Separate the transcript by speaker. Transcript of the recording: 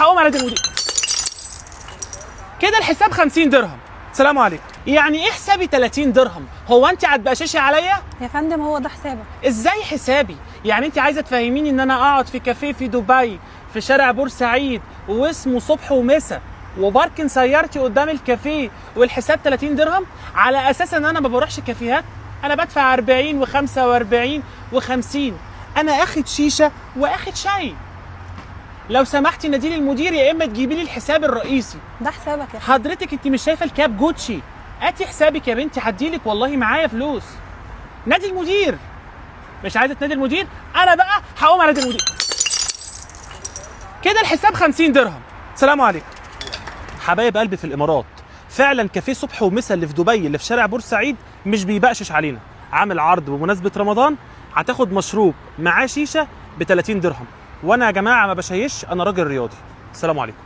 Speaker 1: هقوم انادي المدير. كده الحساب 50 درهم. سلام عليكم. يعني ايه حسابي 30 درهم؟ هو انت هتبقششي عليا؟
Speaker 2: يا فندم هو ده حسابك.
Speaker 1: ازاي حسابي؟ يعني انت عايزه تفهميني ان انا اقعد في كافيه في دبي في شارع بورسعيد واسمه صبح ومسا وباركن سيارتي قدام الكافيه والحساب 30 درهم على اساس ان انا ما بروحش كافيهات؟ انا بدفع 40 و45 و50. انا اخد شيشه واخد شاي. لو سمحتي ناديلي المدير يا اما تجيبي لي الحساب الرئيسي.
Speaker 2: ده حسابك يا فندم.
Speaker 1: حضرتك انت مش شايفه الكاب جوتشي؟ هاتي حسابك يا بنتي هديلك والله معايا فلوس. نادي المدير. مش عايزه تنادي المدير؟ انا بقى هقوم انادي المدير. كده الحساب 50 درهم. سلام عليكم. حبايب قلبي في الامارات، فعلا كافيه صبح ومسا اللي في دبي اللي في شارع بورسعيد مش بيبقشش علينا، عامل عرض بمناسبه رمضان، هتاخد مشروب معاه شيشه ب 30 درهم. وانا يا جماعه ما بشيش، انا راجل رياضي. السلام عليكم.